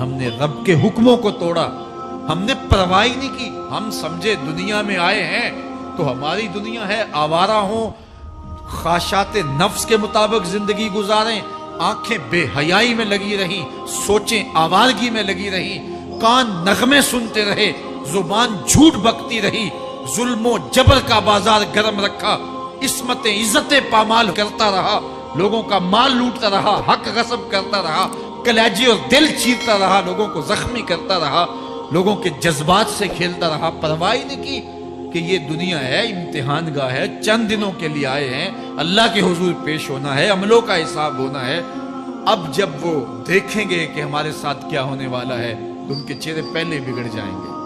ہم نے رب کے حکموں کو توڑا، ہم نے پرواہ ہی نہیں کی۔ ہم سمجھے دنیا میں آئے ہیں تو ہماری دنیا ہے، آوارہ ہوں، خواہشات نفس کے مطابق زندگی گزاریں، آنکھیں بے حیائی میں لگی رہیں، سوچیں آوارگی میں لگی رہیں، کان نغمے سنتے رہے، زبان جھوٹ بکتی رہی، ظلم و جبر کا بازار گرم رکھا، عصمتیں عزتیں پامال کرتا رہا، لوگوں کا مال لوٹتا رہا، حق غصب کرتا رہا، کلیجے اور دل چیرتا رہا، لوگوں کو زخمی کرتا رہا، لوگوں کے جذبات سے کھیلتا رہا، پرواہ نہیں کی کہ یہ دنیا ہے، امتحان گاہ ہے، چند دنوں کے لیے آئے ہیں، اللہ کے حضور پیش ہونا ہے، عملوں کا حساب ہونا ہے۔ اب جب وہ دیکھیں گے کہ ہمارے ساتھ کیا ہونے والا ہے تو ان کے چہرے پہلے بگڑ جائیں گے۔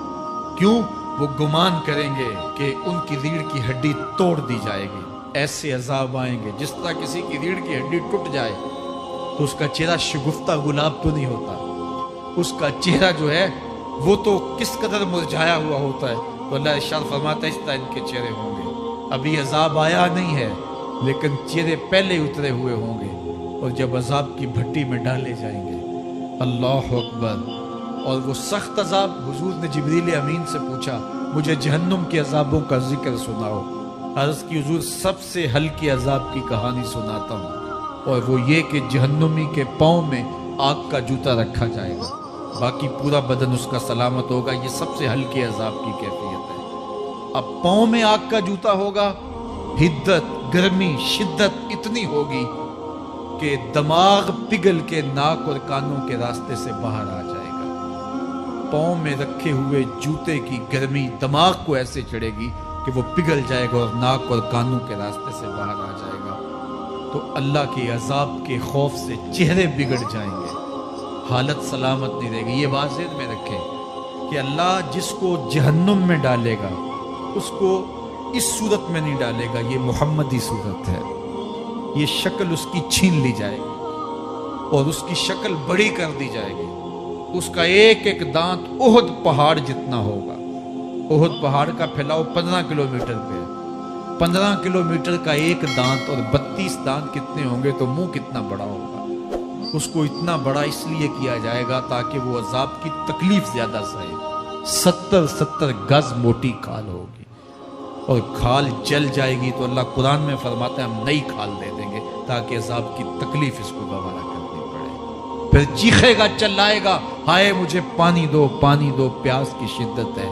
کیوں؟ وہ گمان کریں گے کہ ان کی ریڑھ کی ہڈی توڑ دی جائے گی، ایسے عذاب آئیں گے جس طرح کسی کی ریڑھ کی ہڈی ٹوٹ جائے تو اس کا چہرہ شگفتہ گلاب تو نہیں ہوتا، اس کا چہرہ جو ہے وہ تو کس قدر مرجھایا ہوا ہوتا ہے۔ تو اللہ ارشاد فرماتا ہے اس طرح ان کے چہرے ہوں گے۔ ابھی عذاب آیا نہیں ہے لیکن چہرے پہلے اترے ہوئے ہوں گے، اور جب عذاب کی بھٹی میں ڈالے جائیں گے، اللہ اکبر، اور وہ سخت عذاب، حضور نے جبریل امین سے پوچھا مجھے جہنم کے عذابوں کا ذکر سناؤ۔ عرض کی حضور سب سے ہلکی عذاب کی کہانی سناتا ہوں، اور وہ یہ کہ جہنمی کے پاؤں میں آگ کا جوتا رکھا جائے گا، باقی پورا بدن اس کا سلامت ہوگا۔ یہ سب سے ہلکی عذاب کی کیفیت ہے۔ اب پاؤں میں آگ کا جوتا ہوگا، حدت، گرمی، شدت اتنی ہوگی کہ دماغ پگھل کے ناک اور کانوں کے راستے سے باہر آ جائے گا۔ پاؤں میں رکھے ہوئے جوتے کی گرمی دماغ کو ایسے چڑھے گی کہ وہ پگھل جائے گا اور ناک اور کانوں کے راستے سے باہر آ جائے گا۔ تو اللہ کے عذاب کے خوف سے چہرے بگڑ جائیں گے، حالت سلامت نہیں رہے گی۔ یہ بات ذہن میں رکھیں کہ اللہ جس کو جہنم میں ڈالے گا اس کو اس صورت میں نہیں ڈالے گا، یہ محمدی صورت ہے، یہ شکل اس کی چھین لی جائے گی اور اس کی شکل بڑی کر دی جائے گی۔ اس کا ایک ایک دانت احد پہاڑ جتنا ہوگا۔ احد پہاڑ کا پھیلاؤ 15 کلومیٹر پہ ہے، 15 کلومیٹر کا ایک دانت اور 32 دانت کتنے ہوں گے تو منہ کتنا بڑا ہوگا۔ اس کو اتنا بڑا اس لیے کیا جائے گا تاکہ وہ عذاب کی تکلیف زیادہ سہے۔ 70 گز موٹی کھال ہوگی اور کھال جل جائے گی تو اللہ قرآن میں فرماتا ہے ہم نئی کھال دے دیں گے تاکہ عذاب کی تکلیف اس کو گوارا کرنی پڑے۔ پھر چیخے گا، چلائے گا، ہائے مجھے پانی دو، پانی دو، پیاس کی شدت ہے۔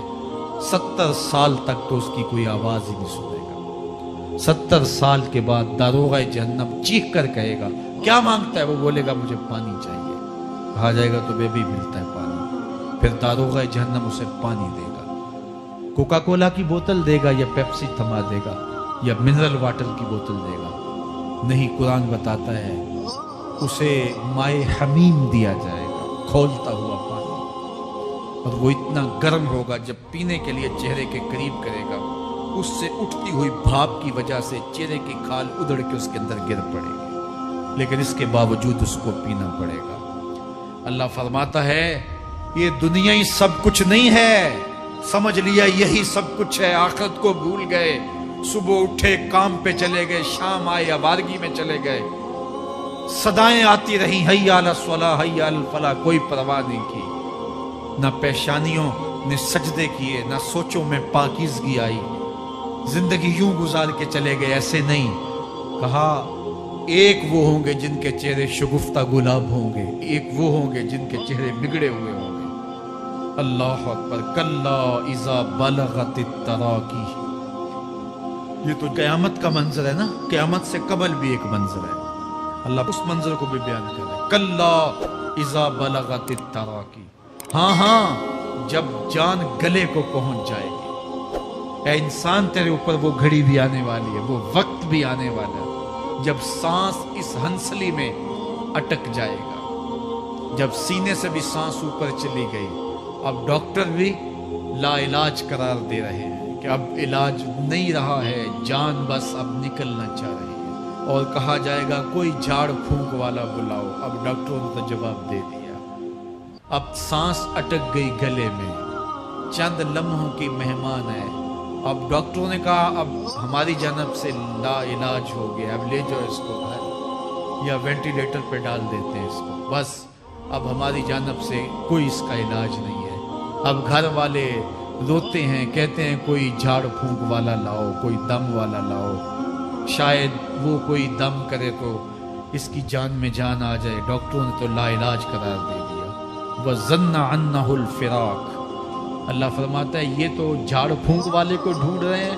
70 سال تک تو اس کی کوئی آواز ہی نہیں سنے گا۔ 70 سال کے بعد داروغہ جہنم چیخ کر کہے گا کیا مانگتا ہے؟ وہ بولے گا مجھے پانی چاہیے۔ کہا جائے گا تو بے بھی ملتا ہے پانی۔ پھر داروغہ جہنم اسے پانی دے گا، کوکا کولا کی بوتل دے گا یا پیپسی تھما دے گا یا منرل واٹر کی بوتل دے گا؟ نہیں، قرآن بتاتا ہے اسے مائے حمیم دیا جائے گا، کھولتا ہوا پانی، اور وہ اتنا گرم ہوگا جب پینے کے لیے چہرے کے قریب کرے گا اس سے اٹھتی ہوئی بھاپ کی وجہ سے چہرے کی کھال ادھڑ کے اس کے اندر گر پڑے گی، لیکن اس کے باوجود اس کو پینا پڑے گا۔ اللہ فرماتا ہے یہ دنیا ہی سب کچھ نہیں ہے، سمجھ لیا یہی سب کچھ ہے، آخرت کو بھول گئے، صبح اٹھے کام پہ چلے گئے، شام آئے آوارگی میں چلے گئے، صدائیں آتی رہیں حی علی الصلاح حی علی الفلاح، کوئی پرواہ نہیں کی، نہ پیشانیوں نے سجدے کیے، نہ سوچوں میں پاکیزگی آئی، زندگی یوں گزار کے چلے گئے۔ ایسے نہیں، کہا ایک وہ ہوں گے جن کے چہرے شگفتہ گلاب ہوں گے، ایک وہ ہوں گے جن کے چہرے بگڑے ہوئے ہوں گے۔ اللہ اکبر، کلا اذا بلغت التراقی، یہ تو قیامت کا منظر ہے نا، قیامت سے قبل بھی ایک منظر ہے، اللہ اس منظر کو بھی بیان کر رہا ہے، کلا اذا بلغت التراقی، ہاں جب جان گلے کو پہنچ جائے گی۔ اے انسان تیرے اوپر وہ گھڑی بھی آنے والی ہے، وہ وقت بھی آنے والا ہے جب سانس اس ہنسلی میں اٹک جائے گا، جب سینے سے بھی سانس اوپر چلی گئی، اب ڈاکٹر بھی لا علاج قرار دے رہے ہیں کہ اب علاج نہیں رہا ہے، جان بس اب نکلنا چاہ رہی ہے، اور کہا جائے گا کوئی جھاڑ پھونک والا بلاؤ۔ اب ڈاکٹروں نے تو جواب دے دیا، اب سانس اٹک گئی گلے میں، چند لمحوں کی مہمان ہے، اب ڈاکٹروں نے کہا اب ہماری جانب سے لا علاج ہو گیا، اب لے جاؤ اس کو گھر یا وینٹیلیٹر پہ ڈال دیتے ہیں اس کو، بس अब हमारी जानब से कोई इसका इलाज नहीं है। अब घर वाले रोते हैं, कहते हैं कोई झाड़ फूंक वाला लाओ, कोई दम वाला लाओ, शायद वो कोई दम करे तो इसकी जान में जान आ जाए। डॉक्टरों ने तो लाइलाज करार दे दिया। वज़न्ना अन्नहुल फिराक। अल्लाह फरमाता है ये तो झाड़ फूंक वाले को ढूंढ रहे हैं,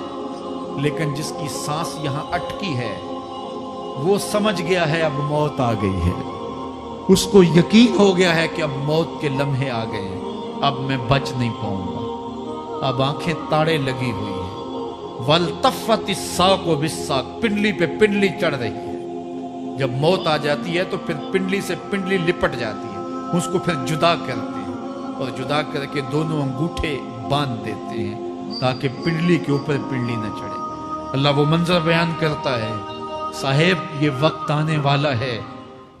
लेकिन जिसकी सांस यहाँ अटकी है वो समझ गया है अब मौत आ गई है। उसको यकीन हो गया है कि अब मौत के लम्हे आ गए हैं, अब मैं बच नहीं पाऊंगा। अब आंखें ताड़े लगी हुई है। वल्तफ़तिस साक़ु बिस्साक़, पिंडली पे पिंडली चढ़ रही है। जब मौत आ जाती है तो फिर पिंडली से पिंडली लिपट जाती है, उसको फिर जुदा करते हैं और जुदा करके दोनों अंगूठे बांध देते हैं ताकि पिंडली के ऊपर पिंडली न चढ़े। अल्लाह वो मंजर बयान करता है, साहेब ये वक्त आने वाला है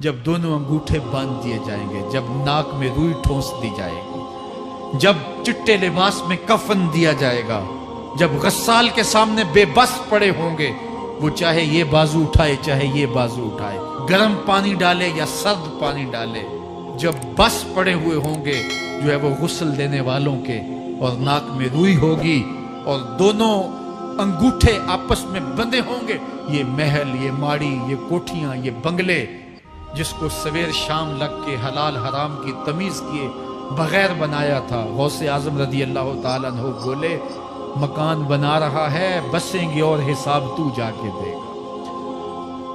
जब दोनों अंगूठे बांध दिए जाएंगे, जब नाक में रुई ठोंस दी जाएगी, जब चिट्टे लिबास में कफन दिया जाएगा, जब गस्साल के सामने बेबस पड़े होंगे, वो चाहे ये बाजू उठाए चाहे ये बाजू उठाए, गर्म पानी डाले या सर्द पानी डाले, जब बस पड़े हुए होंगे जो है वो गुस्ल देने वालों के, और नाक में रुई होगी और दोनों अंगूठे आपस में बंधे होंगे। ये महल, ये माड़ी, ये कोठियां, ये बंगले जिसको सवेर शाम लग के हलाल हराम की तमीज किए बगैर बनाया था। गौसे आजम रदी अल्लाह ताला अन्हु बोले, मकान बना रहा है, बसेंगे और हिसाब तू जाके देगा।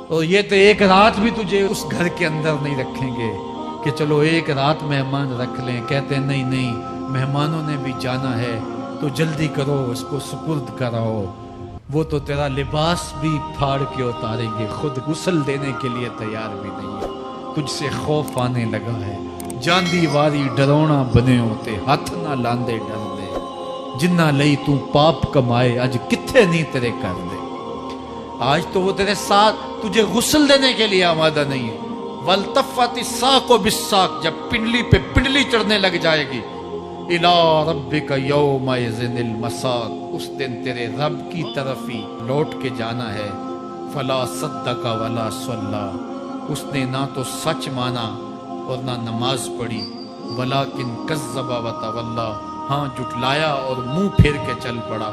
और ये तो एक रात भी तुझे उस घर के अंदर नहीं रखेंगे कि चलो एक रात मेहमान रख लें। कहते हैं नहीं नहीं, मेहमानों ने भी जाना है तो जल्दी करो, इसको सुपुर्द कराओ। वो तो तेरा लिबास भी फाड़ के उतारेंगे, खुद गुस्ल देने के लिए तैयार भी नहीं है। तुझसे खौफ आने लगा है, जांदी वारी डरोना बने होते, हाथ ना लांदे डर दे, जिन्ना लई तू पाप कमाए अज किथे नहीं तेरे कर दे। आज तो वो तेरे साथ तुझे गुस्ल देने के लिए आमादा नहीं है। वल्तफ़तिस साक़ु बिस्साक़, जब पिंडली पे पिंडली चढ़ने लग जाएगी, इला रब्बिका यौमइज़िनिल मसाक़, उस दिन तेरे रब की तरफ ही लौट के जाना है। फला सद्दक़ वला सल्ला, उसने ना तो सच माना और ना नमाज पढ़ी। वलाकिन कज़्ज़ब व तवल्ला, हाँ जुटलाया और मुंह फेर के चल पड़ा।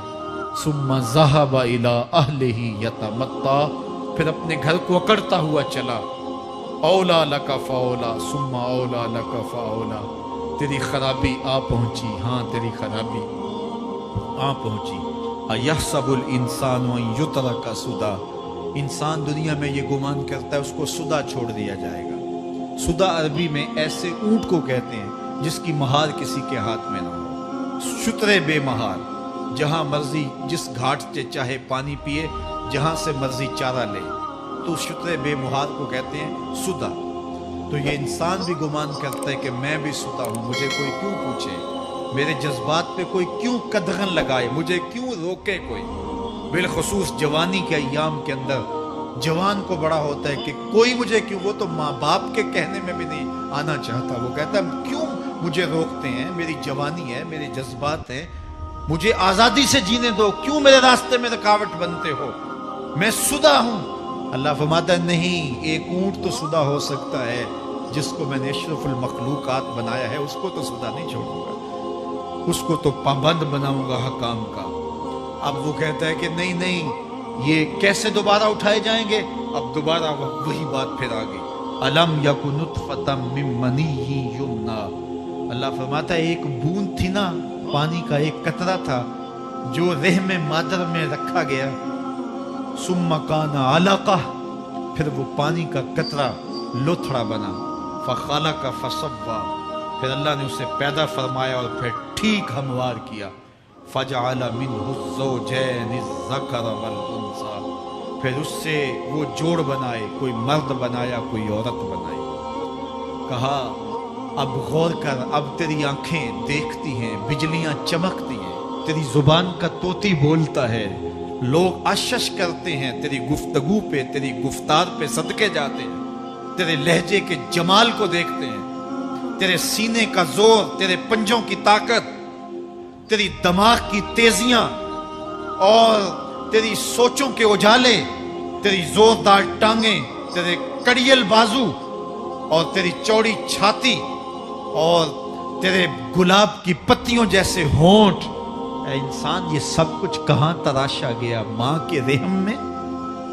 सुम्मा ज़हब इला अहलिही यतमत्ता, फिर अपने घर को अकड़ता हुआ चला। औला लका फ़औला, सुम्मा औला लका फ़औला, तेरी खराबी आ पहुंची, हाँ तेरी खराबी आ पहुंची। अयहसबुल इंसान युतरका सुदा, इंसान दुनिया में ये गुमान करता है उसको सुदा छोड़ दिया जाएगा। सुदा अरबी में ऐसे ऊंट को कहते हैं जिसकी महार किसी के हाथ में ना हो। शुतरे बेमहार, जहां मर्जी जिस घाट से चाहे पानी पिए, जहां से मर्जी चारा ले, तो शुतरे बेमहार को कहते हैं सुदा। तो ये इंसान भी गुमान करता है कि मैं भी सुदा हूं, मुझे कोई क्यों पूछे, मेरे जज्बात पे कोई क्यों कदगन लगाए, मुझे क्यों रोके कोई। बिलखुसूस जवानी के अय्याम के अंदर जवान को बड़ा होता है कि कोई मुझे क्यों, वो तो माँ बाप के कहने में भी नहीं आना चाहता। वो कहता है क्यों मुझे रोकते हैं, मेरी जवानी है, मेरे जज्बात हैं, मुझे आज़ादी से जीने दो, क्यों मेरे रास्ते में रुकावट बनते हो, मैं सुदा हूं। अल्लाह फरमाता है नहीं, एक ऊंट तो सुदा हो सकता है जिसको मैंने अशरफुल मखलूकात बनाया है, उसको तो सुदा नहीं छोड़ूंगा, उसको तो पाबंद बनाऊंगा हकाम का। अब वो कहता है कि नहीं नहीं, ये कैसे दोबारा उठाए जाएंगे। अब दोबारा वही बात फिर आ गई। अलम यकु नुतफ़तम मिन मनीय्यि युमना, अल्लाह फरमाता है एक बूंद थी ना, पानी का एक कतरा था जो रहम मादर में रखा गया। सुम्मा काना अलक़ा, फिर वो पानी का कतरा लोथड़ा बना। फ़ख़लक़ फ़सव्वा, फिर अल्लाह ने उसे पैदा फरमाया और फिर ठीक हमवार किया। फ़जअल मिन्हु ज़ौजैनि ज़कर वल उन्सा, फिर उससे वो जोड़ बनाए, कोई मर्द बनाया कोई औरत बनाई। कहा अब गौर कर, अब तेरी आंखें देखती हैं, बिजलियां चमकती हैं, तेरी जुबान का तोती बोलता है, लोग आश्चर्य करते हैं तेरी गुफ्तगू पे, तेरी गुफ्तार पे सदके जाते हैं, तेरे लहजे के जमाल को देखते हैं, तेरे सीने का जोर, तेरे पंजों की ताकत, तेरी दिमाग की तेजियां और तेरी सोचों के उजाले, तेरी जोरदार टांगें, तेरे कड़ियल बाजू, और तेरी चौड़ी छाती और तेरे गुलाब की पत्तियों जैसे होंठ, ऐ इंसान ये सब कुछ कहां तराशा गया? मां के रहम में,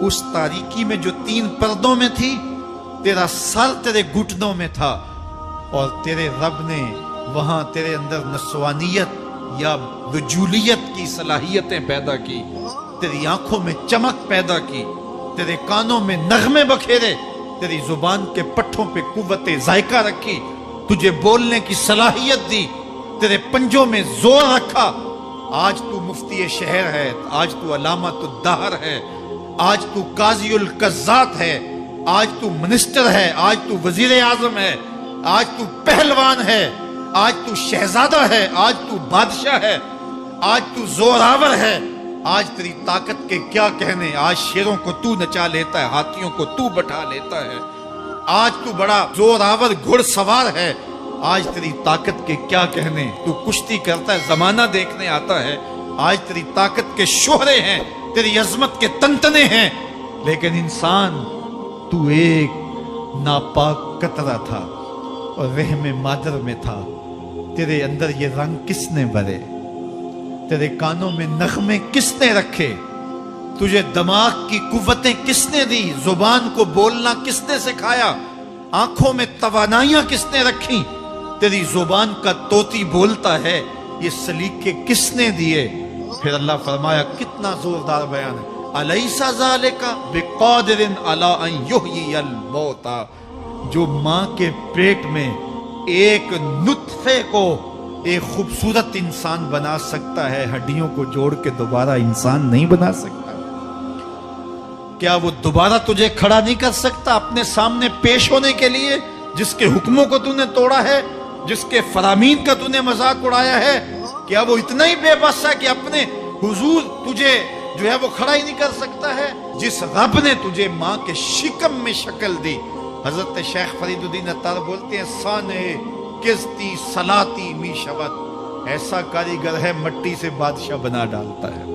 उस तारीकी में जो 3 पर्दों में थी। तेरा सर तेरे घुटनों में था और तेरे रब ने वहां तेरे अंदर नस्वानियत या रजूलियत की सलाहियतें पैदा की, तेरी आंखों में चमक पैदा की, तेरे कानों में नगमे बखेरे, तेरी जुबान के पट्ठों पे कुव्वते जायका रखी, तुझे बोलने की सलाहियत दी, तेरे पंजों में जोर रखा। आज तू मुफ्ती शहर है, आज तू अलामतुद्दहर है, आज तू काज़ीउल कज़्ज़ात है, आज तू मिनिस्टर है, आज तू वजीर आजम है, आज तू पहलवान है, आज तू शहजादा है, आज तू बादशाह है, आज तू जोरावर है। आज तेरी ताकत के क्या कहने, आज शेरों को तू नचा लेता है, हाथियों को तू बैठा लेता है, आज तू बड़ा जोरावर घुड़सवार है। आज तेरी ताकत के क्या कहने, तू कुश्ती करता है, जमाना देखने आता है। आज तेरी ताकत के शोहरे हैं, तेरी अजमत के तंतने हैं। लेकिन इंसान, तू एक नापाक कतरा था और रहम मादर में था। तेरे अंदर ये रंग किसने भरे? तेरे कानों में नगमे किसने रखे? तुझे दिमाग की कुव्वतें किसने दी? जुबान को बोलना किसने सिखाया? आंखों में तवानाइयां किसने रखी? तेरी जुबान का तोती बोलता है, ये सलीके किसने दिए? फिर अल्लाह फरमाया, कितना जोरदार बयान है, अलैसा ज़ालिका बिक़ादिरिन अला अन युहयियल मौता। जो मां के पेट में एक नुत्फे को एक खूबसूरत इंसान बना सकता है, हड्डियों को जोड़ के दोबारा इंसान नहीं बना सकता? क्या वो दोबारा तुझे खड़ा नहीं कर सकता अपने सामने पेश होने के लिए? जिसके हुक्मों को तूने तोड़ा है, जिसके फरामीन का तूने मजाक उड़ाया है, क्या वो इतना ही बेबस है कि अपने हुजूर तुझे जो है वो खड़ा ही नहीं कर सकता है? जिस रब ने तुझे मां के शिकम में शक्ल दी, हजरत शेख फरीदुद्दीन अत्तार बोलते हैं, साने किस्ती सलाती मी शबत, ऐसा कारीगर है मट्टी से बादशाह बना डालता है।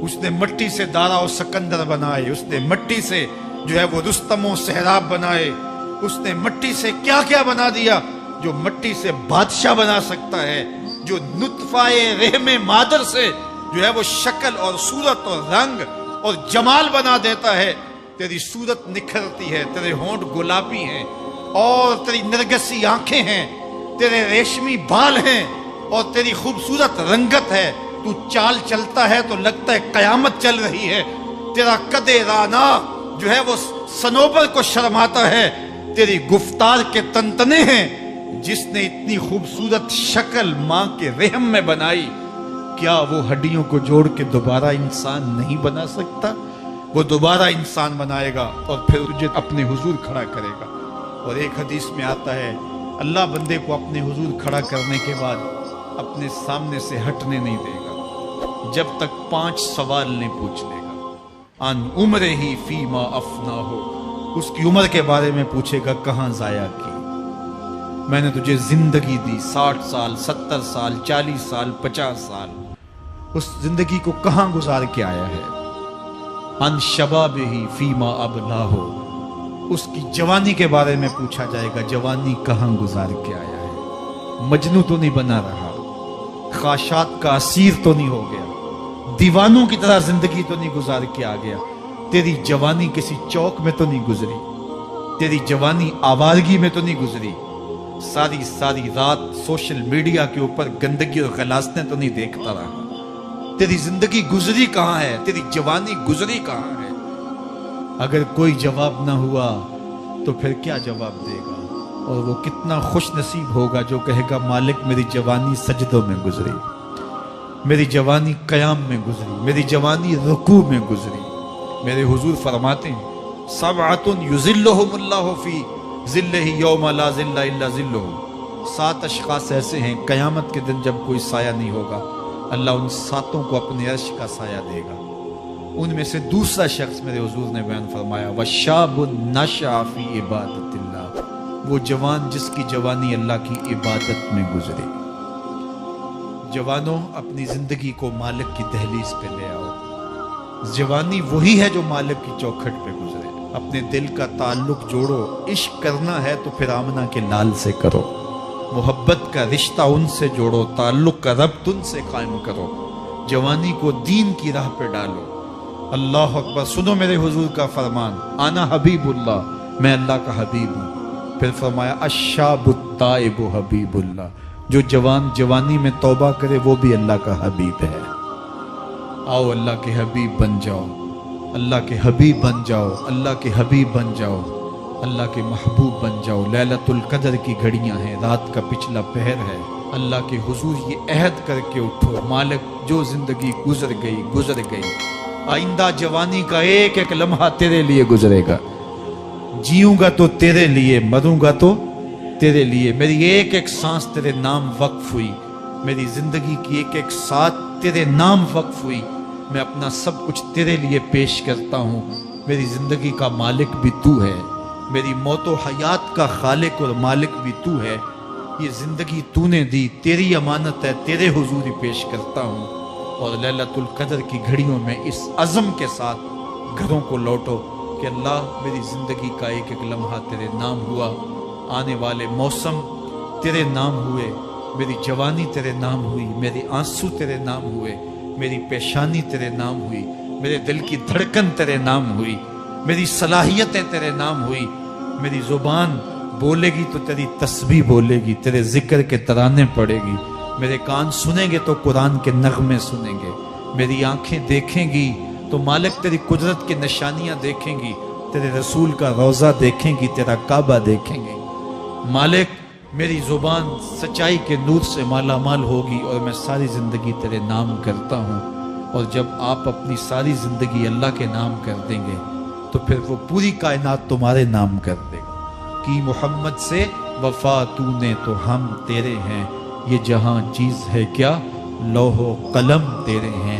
उसने मट्टी से दारा और सिकंदर बनाए, उसने मट्टी से जो है वो रुस्तम और सहराब बनाए, उसने मट्टी से क्या क्या बना दिया जो मट्टी से बादशाह बना सकता है, जो नुत्फाए रहमे मादर से जो है वो शक्ल और सूरत और रंग और जमाल बना देता है। तेरी सूरत निखरती है, तेरे होंठ गुलाबी हैं और तेरी नरगसी आंखें हैं, तेरे रेशमी बाल हैं और तेरी खूबसूरत रंगत है। तू चाल चलता है तो लगता है कयामत चल रही है। तेरा कदे राना जो है वो सनोबर को शर्माता है। तेरी गुफ्तार के तंतने हैं। जिसने इतनी खूबसूरत शक्ल मां के रहम में बनाई, क्या वो हड्डियों को जोड़ के दोबारा इंसान नहीं बना सकता? वो दोबारा इंसान बनाएगा और फिर तुझे अपने हुजूर खड़ा करेगा। और एक हदीस में आता है, अल्लाह बंदे को अपने हुजूर खड़ा करने के बाद अपने सामने से हटने नहीं देगा जब तक 5 सवाल नहीं पूछ लेगा। अन उम्र ही फीमा अफना हो, उसकी उम्र के बारे में पूछेगा, कहाँ जाया की? मैंने तुझे जिंदगी दी 60 साल, 70 साल, 40 साल, 50 साल, उस जिंदगी को कहाँ गुजार के आया है? अन शबाब ही फीमा अबला हो, उसकी जवानी के बारे में पूछा जाएगा, जवानी कहाँ गुजार के आया है? मजनू तो नहीं बना रहा, ख्वाहिशात का असीर तो नहीं हो गया, दीवानों की तरह जिंदगी तो नहीं गुजार के आ गया? तेरी जवानी किसी चौक में तो नहीं गुजरी, तेरी जवानी आवारगी में तो नहीं गुजरी, सारी सारी रात सोशल मीडिया के ऊपर गंदगी और गलासने तो नहीं देखता रहा? तेरी जिंदगी गुजरी कहाँ है? तेरी जवानी गुजरी कहाँ है? अगर कोई जवाब ना हुआ तो फिर क्या जवाब देगा? और वो कितना खुश नसीब होगा जो कहेगा, मालिक मेरी जवानी सजदों में गुजरी, मेरी जवानी कयाम में गुजरी, मेरी जवानी रुकू में गुजरी। मेरे हुजूर फरमाते हैं, सबअतुन युज़िल्लुहुमुल्लाहु फी ज़िल्लिही यौमा ला ज़िल्ला इल्ला ज़िल्लुहु। 7 अशख़ास ऐसे हैं, कयामत के दिन जब कोई साया नहीं होगा, अल्लाह उन 7 को अपने अर्श का साया देगा। उनमें से दूसरा शख्स मेरे हुजूर ने बयान फरमाया, वशाबुन नशअ फी इबादतिल्लाह, वो जवान जिसकी जवानी अल्लाह की इबादत में गुजरे। जवानों, अपनी जिंदगी को मालिक की दहलीज पे ले आओ। जवानी वही है जो मालिक की चौखट पे गुजरे। اپنے دل کا تعلق جوڑو، عشق کرنا ہے تو پھر آمنہ کے لال سے کرو، محبت کا رشتہ ان سے جوڑو، تعلق کا ربط ان سے قائم کرو، جوانی کو دین کی راہ پہ ڈالو۔ اللہ اکبر۔ سنو میرے حضور کا فرمان، انا حبیب اللہ، میں اللہ کا حبیب ہوں۔ پھر فرمایا الشاب التائب حبیب اللہ، جو جوان جوانی میں توبہ کرے وہ بھی اللہ کا حبیب ہے۔ آؤ اللہ کے حبیب بن جاؤ، اللہ کے حبیب بن جاؤ، اللہ کے حبیب بن جاؤ، اللہ کے محبوب بن جاؤ۔ لیلۃ القدر کی گھڑیاں ہیں، رات کا پچھلا پہر ہے، اللہ کے حضور یہ عہد کر کے اٹھو، مالک جو زندگی گزر گئی، آئندہ جوانی کا ایک ایک لمحہ تیرے لیے گزرے گا، جیوں گا تو تیرے لیے، مروں گا تو تیرے لیے، میری ایک ایک سانس تیرے نام وقف ہوئی، میری زندگی کی ایک ایک ساتھ تیرے نام وقف ہوئی، میں اپنا سب کچھ تیرے لیے پیش کرتا ہوں، میری زندگی کا مالک بھی تو ہے، میری موت و حیات کا خالق اور مالک بھی تو ہے، یہ زندگی تو نے دی، تیری امانت ہے، تیرے حضور ہی پیش کرتا ہوں۔ اور لیلۃ القدر کی گھڑیوں میں اس عزم کے ساتھ گھروں کو لوٹو کہ اللہ میری زندگی کا ایک ایک لمحہ تیرے نام ہوا، آنے والے موسم تیرے نام ہوئے، میری جوانی تیرے نام ہوئی، میرے آنسو تیرے نام ہوئے، میری پیشانی تیرے نام ہوئی، میرے دل کی دھڑکن تیرے نام ہوئی، میری صلاحیتیں تیرے نام ہوئی، میری زبان بولے گی تو تیری تسبیح بولے گی، تیرے ذکر کے ترانے پڑے گی، میرے کان سنیں گے تو قرآن کے نغمے سنیں گے، میری آنکھیں دیکھیں گی تو مالک تیری قدرت کی نشانیاں دیکھیں گی، تیرے رسول کا روضہ دیکھیں گی، تیرا کعبہ دیکھیں گے۔ مالک میری زبان سچائی کے نور سے مالا مال ہوگی اور میں ساری زندگی تیرے نام کرتا ہوں، اور جب آپ اپنی ساری زندگی اللہ کے نام کر دیں گے تو پھر وہ پوری کائنات تمہارے نام کر دے گا۔ کی محمد سے وفا تو نے تو ہم تیرے ہیں، یہ جہاں چیز ہے کیا، لوح و قلم تیرے ہیں۔